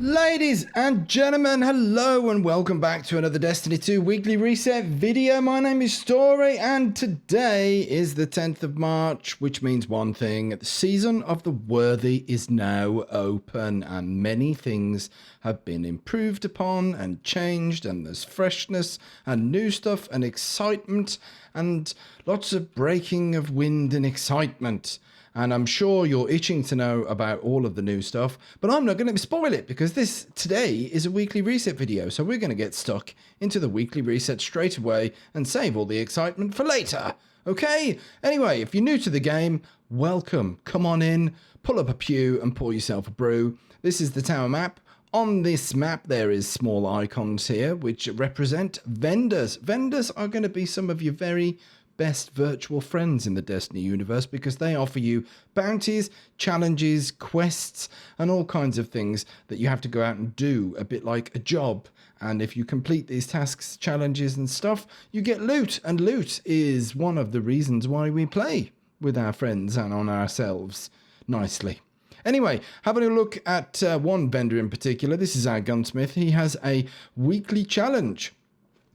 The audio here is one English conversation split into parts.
Ladies and gentlemen, hello and welcome back to another Destiny 2 Weekly Reset video. My name is Story and today is the 10th of March, which means one thing. The season of the Worthy is now open and many things have been improved upon and changed, and there's freshness and new stuff and excitement and lots of breaking of wind and excitement. And I'm sure you're itching to know about all of the new stuff, but I'm not going to spoil it because this today is a weekly reset video. So we're going to get stuck into the weekly reset straight away and save all the excitement for later. Okay? Anyway, if you're new to the game, welcome. Come on in, pull up a pew and pour yourself a brew. This is the tower map. On this map, there is small icons here which represent vendors. Vendors are going to be some of your very best virtual friends in the Destiny universe because they offer you bounties, challenges, quests, and all kinds of things that you have to go out and do, a bit like a job. And if you complete these tasks, challenges, and stuff, you get loot. And loot is one of the reasons why we play with our friends and on ourselves nicely. Anyway, having a look at one vendor in particular, this is our gunsmith. He has a weekly challenge.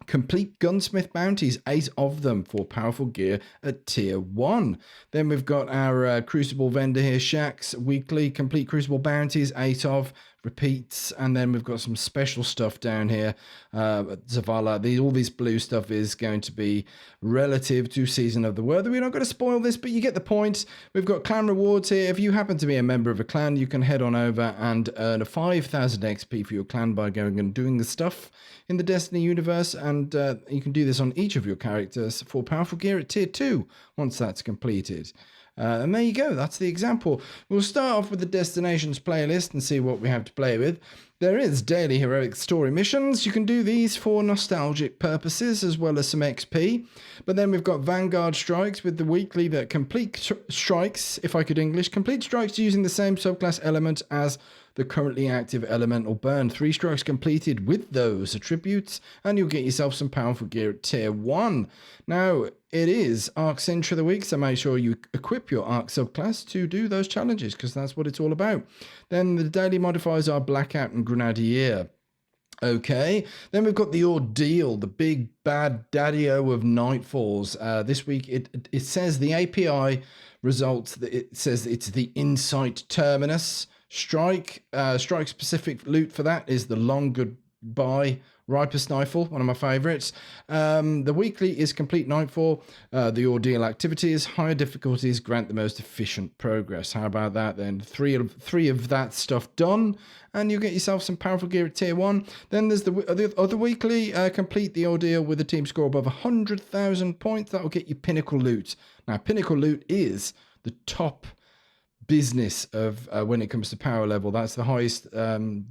Complete gunsmith bounties, 8 of them for powerful gear at tier 1. Then we've got our crucible vendor here, Shax, weekly complete crucible bounties, 8 of repeats. And then we've got some special stuff down here. Zavala, all this blue stuff is going to be relative to Season of the Worthy. We're not going to spoil this, but you get the point. We've got clan rewards here. If you happen to be a member of a clan, you can head on over and earn a 5,000 XP for your clan by going and doing the stuff in the Destiny universe, and you can do this on each of your characters for powerful gear at tier 2 once that's completed. And there you go, that's the example. We'll start off with the destinations playlist and see what we have to play with. There is daily heroic story missions. You can do these for nostalgic purposes as well as some XP. But then we've got Vanguard strikes with the weekly that complete strikes, if I could English, complete strikes using the same subclass element as the currently active elemental burn. 3 strikes completed with those attributes and you'll get yourself some powerful gear at tier 1. Now, it is Arc Cinch of the week, so make sure you equip your Arc subclass to do those challenges because that's what it's all about. Then the daily modifiers are Blackout and Grenadier. Okay, then we've got the Ordeal, the big bad daddy-o of Nightfalls. This week it says the API results, it says it's the Insight Terminus. Strike specific loot for that is the Long Goodbye Ripest Nightfall, one of my favorites. The weekly is Complete Nightfall. The Ordeal activities, higher difficulties grant the most efficient progress. How about that then? Three of that stuff done, and you get yourself some powerful gear at tier 1. Then there's the other weekly, Complete the Ordeal with a team score above 100,000 points. That will get you Pinnacle Loot. Now, Pinnacle Loot is the top business of when it comes to power level. That's the highest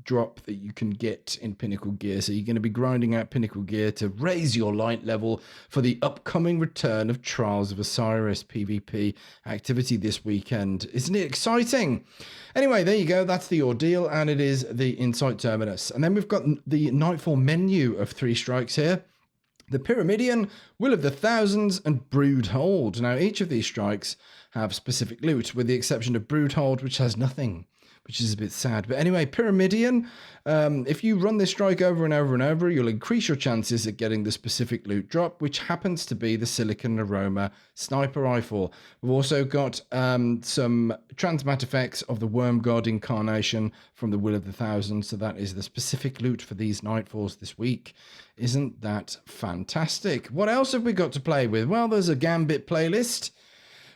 drop that you can get in Pinnacle gear, so you're going to be grinding out Pinnacle gear to raise your light level for the upcoming return of Trials of Osiris PvP activity this weekend. Isn't it exciting? Anyway, there you go, that's the Ordeal, and it is the Insight Terminus. And then we've got the Nightfall menu of 3 strikes here. The Pyramidion, Will of the Thousands, and Brood Hold. Now, each of these strikes have specific loot, with the exception of Brood Hold, which has nothing, which is a bit sad. But anyway, Pyramidion, if you run this strike over and over and over, you'll increase your chances at getting the specific loot drop, which happens to be the Silicon Aroma Sniper Rifle. We've also got some transmat effects of the Worm God Incarnation from the Will of the Thousand, so that is the specific loot for these Nightfalls this week. Isn't that fantastic? What else have we got to play with? Well, there's a Gambit playlist.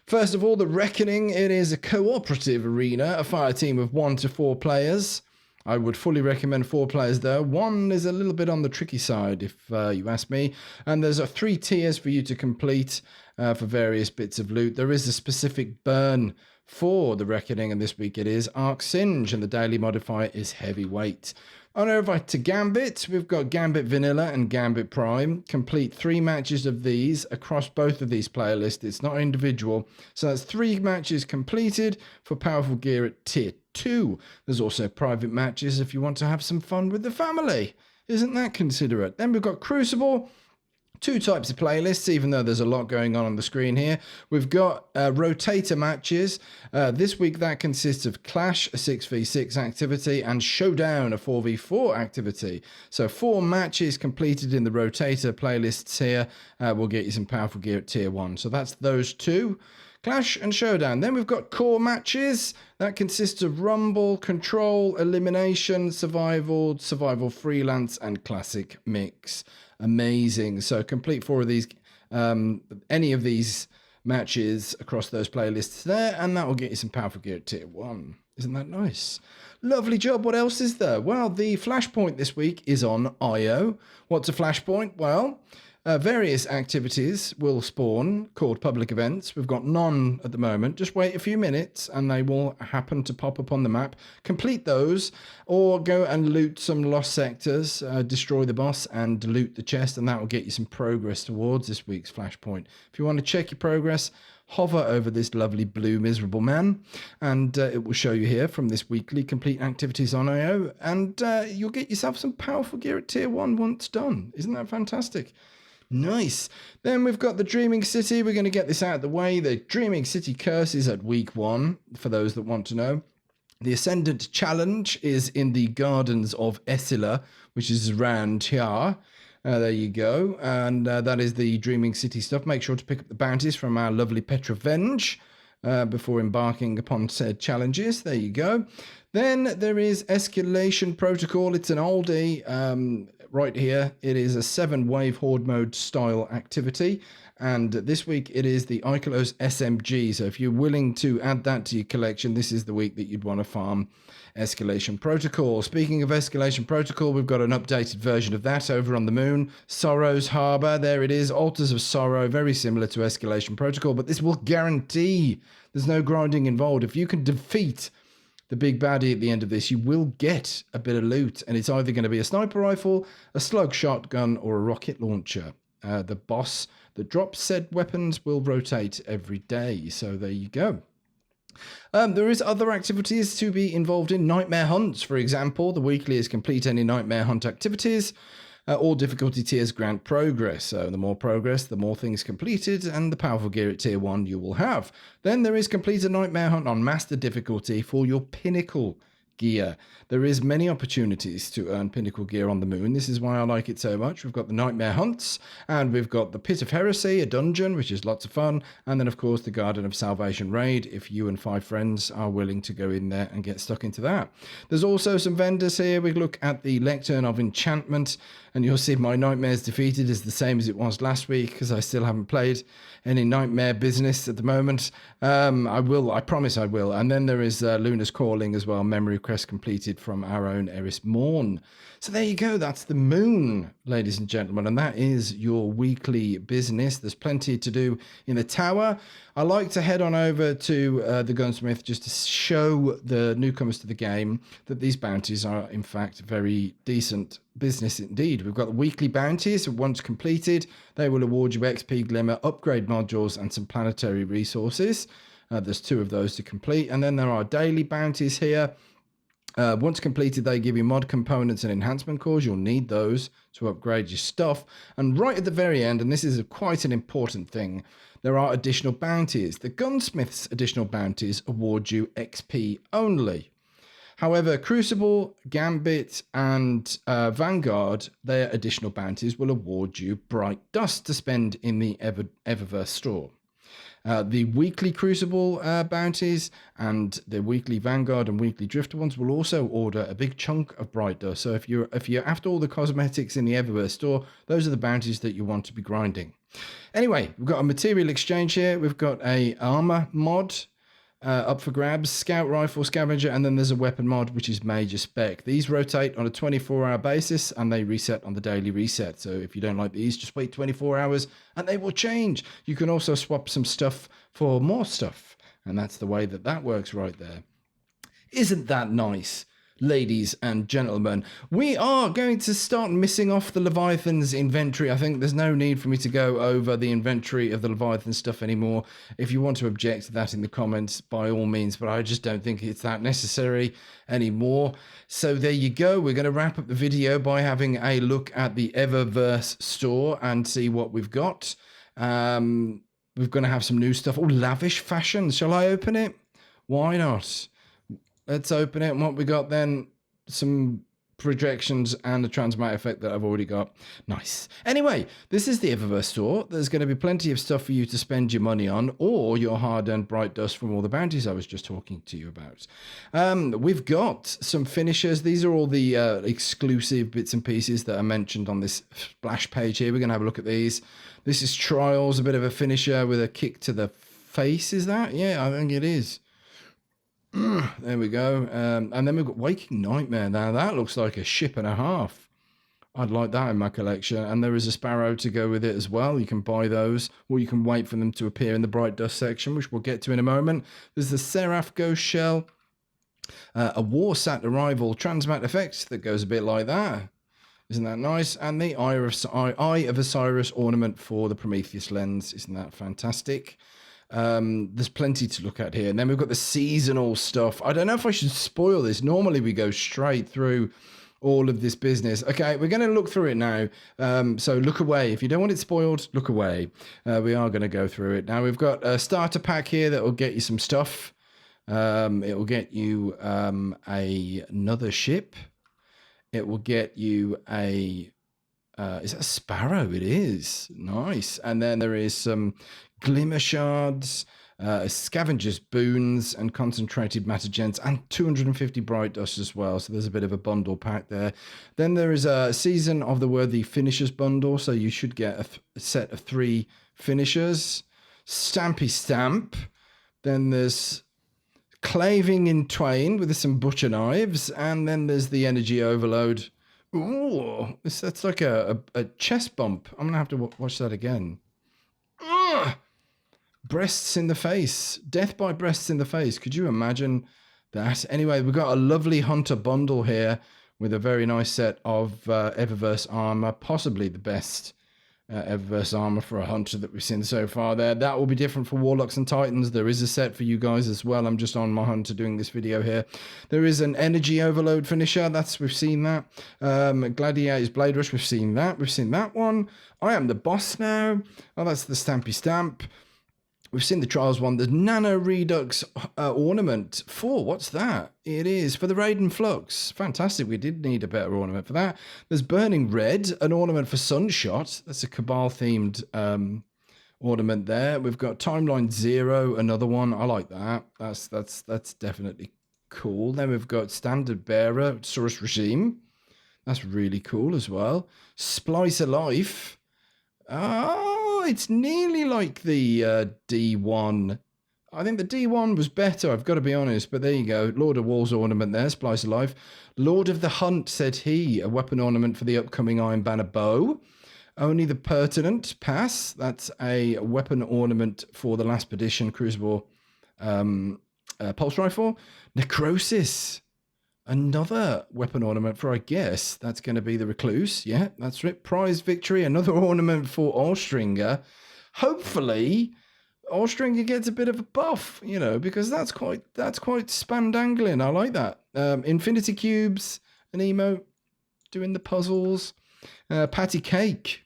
First of all, the Reckoning. It is a cooperative arena, a fire team of 1 to 4 players. I would fully recommend 4 players though. 1 is a little bit on the tricky side if you ask me. And there's 3 tiers for you to complete for various bits of loot. There is a specific burn for the Reckoning, and this week it is Arc Singe, and the daily modifier is Heavyweight. On over to Gambit, we've got Gambit Vanilla and Gambit Prime. Complete 3 matches of these across both of these player lists. It's not individual. So that's 3 matches completed for powerful gear at tier 2. There's also private matches if you want to have some fun with the family. Isn't that considerate? Then we've got Crucible. two types of playlists, even though there's a lot going on the screen here. We've got rotator matches. This week that consists of Clash, a 6v6 activity, and Showdown, a 4v4 activity. So 4 matches completed in the rotator playlists here will get you some powerful gear at tier 1. So that's those two. Clash and Showdown. Then we've got core matches. That consists of Rumble, Control, Elimination, Survival, Survival Freelance, and Classic Mix. Amazing. So complete 4 of these, any of these matches across those playlists there, and that will get you some powerful gear at tier 1. Isn't that nice? Lovely job. What else is there? Well, the flashpoint this week is on IO. What's a flashpoint? Well, various activities will spawn called public events. We've got none at the moment. Just wait a few minutes and they will happen to pop up on the map. Complete those or go and loot some lost sectors, destroy the boss and loot the chest, and that will get you some progress towards this week's flashpoint. If you want to check your progress, hover over this lovely blue miserable man and it will show you here from this weekly complete activities on IO, and you'll get yourself some powerful gear at tier 1 once done. Isn't that fantastic? Nice. Then we've got the Dreaming City. We're going to get this out of the way. The Dreaming City curse is at week 1, for those that want to know. The Ascendant Challenge is in the Gardens of Essila, which is around here. There you go. And that is the Dreaming City stuff. Make sure to pick up the bounties from our lovely Petrovenge before embarking upon said challenges. There you go. Then there is Escalation Protocol. It's an oldie. Right here, it is a 7-wave horde mode style activity, and this week it is the Ikelos SMG. So if you're willing to add that to your collection, this is the week that you'd want to farm Escalation Protocol. Speaking of Escalation Protocol, we've got an updated version of that over on the moon. Sorrow's Harbour, there it is, Altars of Sorrow, very similar to Escalation Protocol, but this will guarantee there's no grinding involved. If you can defeat the big baddie at the end of this, you will get a bit of loot, and it's either going to be a sniper rifle, a slug shotgun, or a rocket launcher. The boss that drops said weapons will rotate every day, so there you go. There is other activities to be involved in. Nightmare hunts, for example. The weekly is complete any nightmare hunt activities. All difficulty tiers grant progress. So the more progress, the more things completed, and the powerful gear at tier 1 you will have. Then there is complete a nightmare hunt on master difficulty for your pinnacle gear. There is many opportunities to earn pinnacle gear on the moon. This is why I like it so much. We've got the nightmare hunts, and we've got the Pit of Heresy, a dungeon, which is lots of fun, and then of course the Garden of Salvation raid, if you and 5 friends are willing to go in there and get stuck into that. There's also some vendors here. We look at the Lectern of Enchantment, and you'll see my Nightmares Defeated is the same as it was last week, because I still haven't played any nightmare business at the moment. I promise I will. And then there is Luna's Calling as well, memory quest completed from our own Eris Morn. So there you go, that's the moon, ladies and gentlemen, and that is your weekly business. There's plenty to do in the tower. I like to head on over to the Gunsmith just to show the newcomers to the game that these bounties are in fact very decent business indeed. We've got the weekly bounties. Once completed, they will award you XP Glimmer, upgrade modules, and some planetary resources. There's 2 of those to complete, and then there are daily bounties here. Once completed, they give you mod components and enhancement cores. You'll need those to upgrade your stuff. And right at the very end, and this is quite an important thing, there are additional bounties. The Gunsmith's additional bounties award you XP only. However, Crucible, Gambit, and Vanguard, their additional bounties will award you Bright Dust to spend in the Eververse store. The weekly Crucible bounties and the weekly Vanguard and weekly Drifter ones will also order a big chunk of Bright Dust. So if you're after all the cosmetics in the Eververse store, those are the bounties that you want to be grinding. Anyway, we've got a material exchange here. We've got a armor mod up for grabs, scout rifle, scavenger, and then there's a weapon mod which is major spec. These rotate on a 24-hour basis and they reset on the daily reset. So if you don't like these, just wait 24 hours and they will change. You can also swap some stuff for more stuff, and that's the way that works right there. Isn't that nice? ladies and gentlemen. We are going to start missing off the Leviathan's inventory. I think there's no need for me to go over the inventory of the Leviathan stuff anymore. If you want to object to that in the comments, by all means, but I just don't think it's that necessary anymore. So there you go. We're going to wrap up the video by having a look at the Eververse store and see what we've got. We're going to have some new stuff. Oh, lavish fashion. Shall I open it? Why not? Let's open it. And what we got then? Some projections and a transmat effect that I've already got. Nice. Anyway, this is the Eververse store. There's going to be plenty of stuff for you to spend your money on, or your hard-earned bright dust from all the bounties I was just talking to you about. We've got some finishers. These are all the exclusive bits and pieces that are mentioned on this splash page here. We're going to have a look at these. This is Trials, a bit of a finisher with a kick to the face. Is that? Yeah, I think it is. There we go. And then we've got Waking Nightmare. Now that looks like a ship and a half. I'd like that in my collection. And there is a Sparrow to go with it as well. You can buy those, or you can wait for them to appear in the Bright Dust section, which we'll get to in a moment. There's the Seraph Ghost Shell, a Warsat Arrival Transmat effect that goes a bit like that. Isn't that nice? And the Eye of Osiris ornament for the Prometheus lens. Isn't that fantastic? There's plenty to look at here. And then we've got the seasonal stuff. I don't know if I should spoil this. Normally we go straight through all of this business. Okay, we're going to look through it now. So look away. If you don't want it spoiled, look away. We are going to go through it. Now we've got a starter pack here that will get you some stuff. It will get you another ship. It will get you a... is that a Sparrow? It is. Nice. And then there is some Glimmer Shards, Scavengers Boons, and Concentrated Matter Gents, and 250 Bright Dust as well. So there's a bit of a bundle pack there. Then there is a Season of the Worthy Finishers bundle. So you should get a set of 3 finishers. Stampy Stamp. Then there's Claving in Twain with some Butcher Knives. And then there's the Energy Overload. Ooh, that's like a chest bump. I'm going to have to watch that again. Ugh! Breasts in the face. Death by breasts in the face. Could you imagine that? Anyway, we've got a lovely Hunter bundle here with a very nice set of Eververse armor. Possibly the best Eververse armor for a Hunter that we've seen so far there. That will be different for Warlocks and Titans. There is a set for you guys as well. I'm just on my Hunter doing this video here. There is an Energy Overload finisher. We've seen that. Gladiator's Blade Rush. We've seen that. We've seen that one. I Am the Boss Now. Oh, that's the Stampy Stamp. We've seen the Trials one. The Nano Redux ornament for, what's that? It is for the Raiden Flux. Fantastic. We did need a better ornament for that. There's Burning Red, an ornament for Sunshot. That's a Cabal-themed ornament there. We've got Timeline Zero, another one. I like that. That's definitely cool. Then we've got Standard Bearer, Saurus Regime. That's really cool as well. Splice of Life. Oh, it's nearly like the D1. I think the D1 was better, I've got to be honest, but there you go. Lord of War's ornament there, Splice of Life. Lord of the Hunt, said he, a weapon ornament for the upcoming Iron Banner bow. Only the Pertinent Pass, that's a weapon ornament for the Last Perdition Crucible pulse rifle. Necrosis. Another weapon ornament for, I guess, that's going to be the Recluse. Yeah, that's it. Prize Victory, another ornament for Allstringer. Hopefully, Allstringer gets a bit of a buff, you know, because that's quite spandangling. I like that. Infinity Cubes, an emote, doing the puzzles. Patty Cake.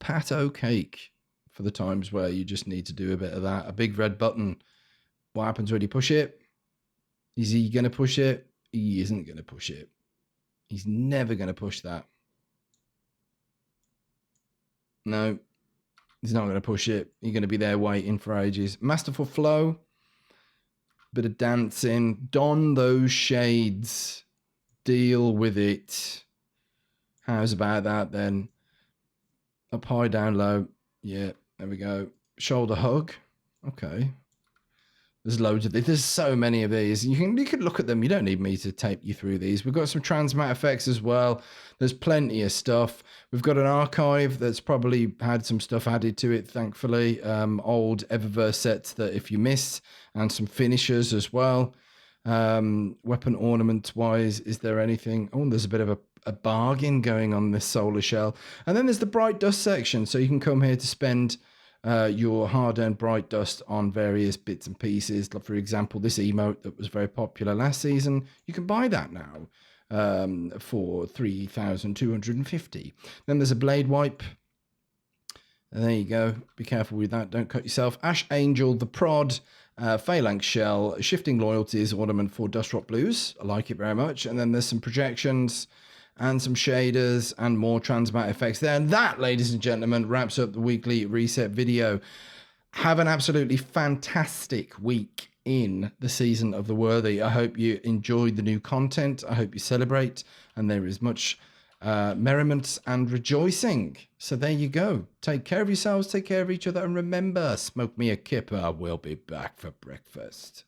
Pato Cake, for the times where you just need to do a bit of that. A big red button. What happens when you push it? Is he going to push it? He isn't going to push it. He's never going to push that. No, he's not going to push it. You're going to be there waiting for ages. Masterful Flow. Bit of dancing. Don those shades. Deal with it. How's about that then? Up high, down low. Yeah, there we go. Shoulder hug. Okay. There's loads of these. There's so many of these. You can look at them. You don't need me to tape you through these. We've got some transmat effects as well. There's plenty of stuff. We've got an archive that's probably had some stuff added to it, thankfully. Old Eververse sets that if you missed, and some finishers as well. Weapon ornament wise, is there anything? Oh, there's a bit of a bargain going on this solar shell. And then there's the bright dust section. So you can come here to spend your hard-earned bright dust on various bits and pieces. Like, for example, this emote that was very popular last season, you can buy that now for 3,250. Then there's a blade wipe. And there you go. Be careful with that. Don't cut yourself. Ash Angel, the prod, Phalanx Shell, Shifting Loyalties ornament for Dust Rock Blues. I like it very much. And then there's some projections and some shaders and more transmat effects there. And that, ladies and gentlemen, wraps up the weekly reset video. Have an absolutely fantastic week in the Season of the Worthy. I hope you enjoyed the new content. I hope you celebrate, and there is much merriment and rejoicing. So there you go. Take care of yourselves, take care of each other, and remember, smoke me a kipper. We'll be back for breakfast.